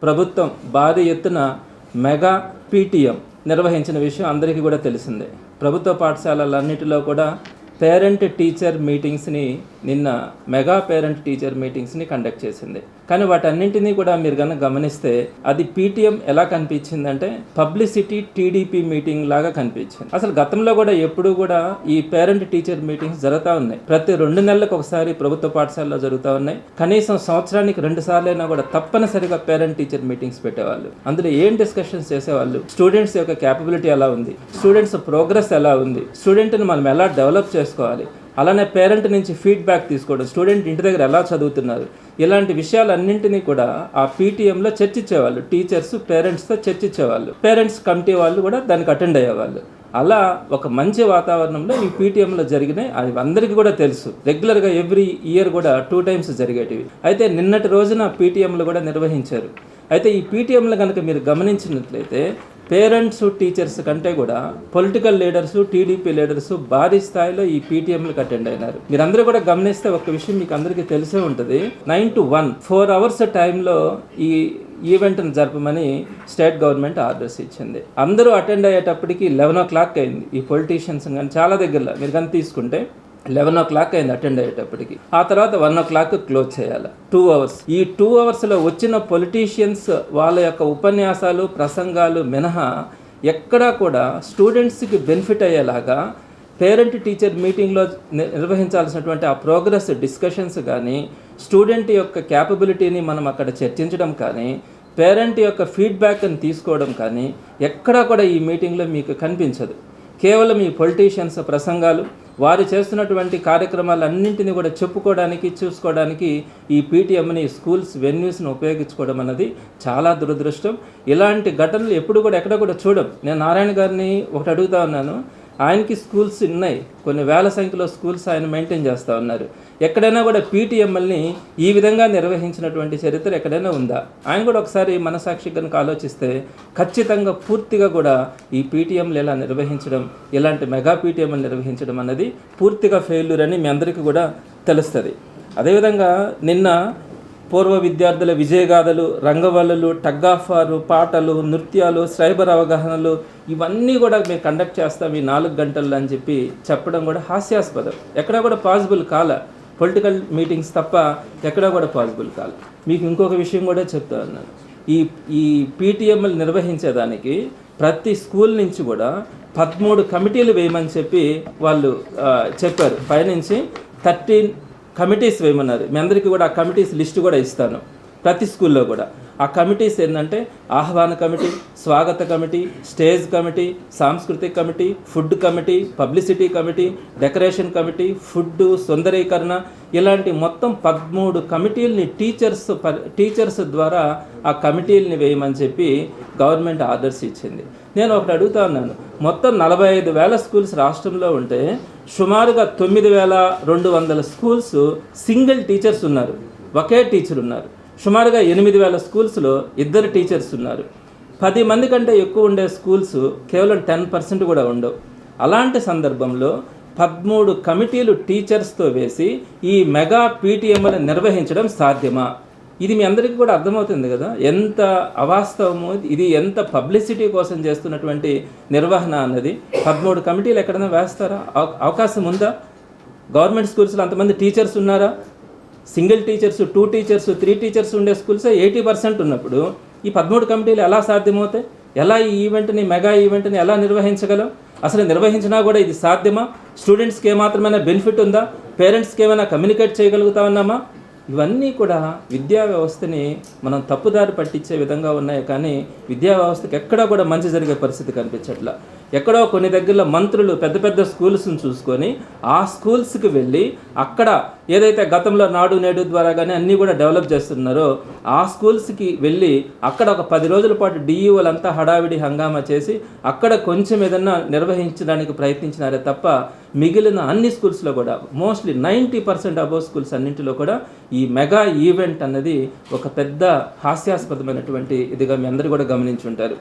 ప్రభుత్వం భారీ ఎత్తున మెగా పీటీఎం నిర్వహించిన విషయం అందరికీ కూడా తెలిసిందే. ప్రభుత్వ పాఠశాలలన్నిటిలో కూడా పేరెంట్ టీచర్ మీటింగ్స్ని నిన్న మెగా పేరెంట్ టీచర్ మీటింగ్స్ని కండక్ట్ చేసింది. కానీ వాటన్నింటినీ కూడా మీరు కనుక గమనిస్తే అది పీటీఎం ఎలా కనిపించిందంటే పబ్లిసిటీ టీడీపీ మీటింగ్ లాగా కనిపించింది. అసలు గతంలో కూడా ఎప్పుడు కూడా ఈ పేరెంట్ టీచర్ మీటింగ్స్ జరుగుతూ ఉన్నాయి. ప్రతి 2 నెలలకు ఒకసారి ప్రభుత్వ పాఠశాలలో జరుగుతూ ఉన్నాయి. కనీసం సంవత్సరానికి 2 సార్లైనా కూడా తప్పనిసరిగా పేరెంట్ టీచర్ మీటింగ్స్ పెట్టేవాళ్ళు. అందులో ఏం డిస్కషన్స్ చేసేవాళ్ళు, స్టూడెంట్స్ యొక్క క్యాపబిలిటీ ఎలా ఉంది, స్టూడెంట్స్ ప్రోగ్రెస్ ఎలా ఉంది, స్టూడెంట్ని మనం ఎలా డెవలప్ చేసుకోవాలి, అలానే పేరెంట్ నుంచి ఫీడ్బ్యాక్ తీసుకోవడం, స్టూడెంట్ ఇంటి దగ్గర ఎలా చదువుతున్నారు, ఇలాంటి విషయాలన్నింటినీ కూడా ఆ పీటీఎంలో చర్చించేవాళ్ళు. టీచర్స్ పేరెంట్స్తో చర్చించేవాళ్ళు. పేరెంట్స్ కమిటీ వాళ్ళు కూడా దానికి అటెండ్ అయ్యేవాళ్ళు. అలా ఒక మంచి వాతావరణంలో ఈ పీటీఎంలో జరిగినాయి. అది అందరికీ కూడా తెలుసు. రెగ్యులర్గా ఎవ్రీ ఇయర్ కూడా 2 times జరిగేటివి. అయితే నిన్నటి రోజున పీటీఎంలు కూడా నిర్వహించారు. అయితే ఈ పీటీఎంలో కనుక మీరు గమనించినట్లయితే పేరెంట్స్ టీచర్స్ కంటే కూడా పొలిటికల్ లీడర్స్, టీడీపీ లీడర్స్ భారీ స్థాయిలో ఈ పీటీఎంలకు అటెండ్ అయినారు. మీరందరూ కూడా గమనిస్తే ఒక విషయం మీకు అందరికీ తెలిసే ఉంటుంది. 9 to 1 4 hours టైంలో ఈ ఈవెంట్ని జరపమని స్టేట్ గవర్నమెంట్ ఆర్డర్స్ ఇచ్చింది. అందరూ అటెండ్ అయ్యేటప్పటికి 11 o'clock అయింది. ఈ పొలిటీషియన్స్ కానీ చాలా దగ్గరలో మీరు కానీ తీసుకుంటే 11 o'clock అయింది అటెండ్ అయ్యేటప్పటికి. ఆ తర్వాత 1 o'clock క్లోజ్ చేయాలి. 2 hours. ఈ 2 hours వచ్చిన పొలిటీషియన్స్ వాళ్ళ యొక్క ఉపన్యాసాలు, ప్రసంగాలు మినహా ఎక్కడా కూడా స్టూడెంట్స్కి బెనిఫిట్ అయ్యేలాగా పేరెంట్ టీచర్ మీటింగ్లో నిర్వహించాల్సినటువంటి ఆ ప్రోగ్రెస్ డిస్కషన్స్ కానీ, స్టూడెంట్ యొక్క క్యాపబిలిటీని మనం అక్కడ చర్చించడం కానీ, పేరెంట్ యొక్క ఫీడ్బ్యాక్ని తీసుకోవడం కానీ ఎక్కడా కూడా ఈ మీటింగ్లో మీకు కనిపించదు. కేవలం ఈ పొలిటీషియన్స్ ప్రసంగాలు, వారు చేస్తున్నటువంటి కార్యక్రమాలన్నింటినీ కూడా చెప్పుకోవడానికి, చూసుకోవడానికి ఈ పీటీఎంని స్కూల్స్ వెన్యూస్ని ఉపయోగించుకోవడం అన్నది చాలా దురదృష్టం. ఇలాంటి ఘటనలు ఎప్పుడు కూడా ఎక్కడ కూడా చూడం. నేను నారాయణ గారిని ఒకటి అడుగుతా ఉన్నాను. ఆయనకి స్కూల్స్ ఉన్నాయి, కొన్ని వేల సంఖ్యలో స్కూల్స్ ఆయన మెయింటైన్ చేస్తూ ఉన్నారు. ఎక్కడైనా కూడా పీటీఎంఎల్ని ఈ విధంగా నిర్వహించినటువంటి చరిత్ర ఎక్కడైనా ఉందా? ఆయన కూడా ఒకసారి మనసాక్షి కనుక ఆలోచిస్తే ఖచ్చితంగా పూర్తిగా కూడా ఈ పీటీఎంలు ఇలా నిర్వహించడం, ఇలాంటి మెగా పీటీఎంలు నిర్వహించడం అన్నది పూర్తిగా ఫెయిల్యూర్ అని మీ అందరికీ కూడా తెలుస్తుంది. అదేవిధంగా నిన్న పూర్వ విద్యార్థుల విజయగాథలు, రంగవల్లులు, టగ్ ఆఫ్ వార్, పాటలు, నృత్యాలు, సైబర్ అవగాహనలు ఇవన్నీ కూడా మేము కండక్ట్ చేస్తాం ఈ 4 గంటల్లో అని చెప్పడం కూడా హాస్యాస్పదం. ఎక్కడా కూడా పాసిబుల్ కాల. పొలిటికల్ మీటింగ్స్ తప్ప ఎక్కడా కూడా పాసిబుల్ కాల. మీకు ఇంకొక విషయం కూడా చెప్తా ఉన్నాను. ఈ పీటీఎంలు నిర్వహించేదానికి ప్రతి స్కూల్ నుంచి కూడా 13 కమిటీలు వేయమని చెప్పి వాళ్ళు చెప్పారు. పైనుంచి 13 కమిటీస్ వేయమన్నారు. మీ అందరికీ కూడా ఆ కమిటీస్ లిస్ట్ కూడా ఇస్తాను. ప్రతి స్కూల్లో కూడా ఆ కమిటీస్ ఏంటంటే ఆహ్వాన కమిటీ, స్వాగత కమిటీ, స్టేజ్ కమిటీ, సాంస్కృతిక committee, food committee, publicity committee, decoration committee, food, సుందరీకరణ, ఇలాంటి మొత్తం 13 కమిటీలని టీచర్స్ ద్వారా ఆ కమిటీలని వేయమని చెప్పి గవర్నమెంట్ ఆర్డర్స్ ఇచ్చింది. నేను ఒకటి అడుగుతా ఉన్నాను. మొత్తం 45,000 స్కూల్స్ రాష్ట్రంలో ఉంటే సుమారుగా 9,200 స్కూల్స్ సింగిల్ టీచర్స్ ఉన్నారు, ఒకే టీచర్ ఉన్నారు. సుమారుగా 8,000 స్కూల్స్లో 2 టీచర్స్ ఉన్నారు. 10 మంది కంటే ఎక్కువ ఉండే స్కూల్స్ కేవలం 10% కూడా ఉండవు. అలాంటి సందర్భంలో 13 కమిటీలు టీచర్స్తో వేసి ఈ మెగా పీటీఎంలను నిర్వహించడం సాధ్యమా? ఇది మీ అందరికీ కూడా అర్థమవుతుంది కదా ఎంత అవాస్తవమో, ఇది ఎంత పబ్లిసిటీ కోసం చేస్తున్నటువంటి నిర్వహణ అన్నది. 13 కమిటీలు ఎక్కడైనా వేస్తారా? అవకాశం ఉందా? గవర్నమెంట్ స్కూల్స్లో అంతమంది టీచర్స్ ఉన్నారా? సింగిల్ టీచర్స్, 2 టీచర్స్, 3 టీచర్స్ ఉండే స్కూల్స్ 80% ఉన్నప్పుడు ఈ 13 కమిటీలు ఎలా సాధ్యమవుతాయి? ఎలా ఈ ఈవెంట్ని, మెగా ఈవెంట్ని ఎలా నిర్వహించగలం? అసలు నిర్వహించినా కూడా ఇది సాధ్యమా? స్టూడెంట్స్కి ఏమాత్రమైనా బెనిఫిట్ ఉందా? పేరెంట్స్కి ఏమైనా కమ్యూనికేట్ చేయగలుగుతా ఉన్నామా? ఇవన్నీ కూడా విద్యా వ్యవస్థని మనం తప్పుదారి పట్టించే విధంగా ఉన్నాయి. కానీ విద్యా వ్యవస్థకి ఎక్కడా కూడా మంచి జరిగే పరిస్థితి కనిపించట్లా. ఎక్కడో కొన్ని దగ్గరలో మంత్రులు పెద్ద పెద్ద స్కూల్స్ని చూసుకొని ఆ స్కూల్స్కి వెళ్ళి అక్కడ ఏదైతే గతంలో నాడు నేడు ద్వారా కానీ అన్నీ కూడా డెవలప్ చేస్తున్నారో ఆ స్కూల్స్కి వెళ్ళి అక్కడ ఒక 10 రోజుల పాటు డిఈఓలంతా హడావిడి హంగామా చేసి అక్కడ కొంచెం ఏదన్నా నిర్వహించడానికి ప్రయత్నించినారే తప్ప మిగిలిన అన్ని స్కూల్స్లో కూడా మోస్ట్లీ 90% అబోవ్ స్కూల్స్ అన్నింటిలో కూడా ఈ మెగా ఈవెంట్ అన్నది ఒక పెద్ద హాస్యాస్పదమైనటువంటి ఇదిగా మీ అందరూ కూడా గమనించుంటారు.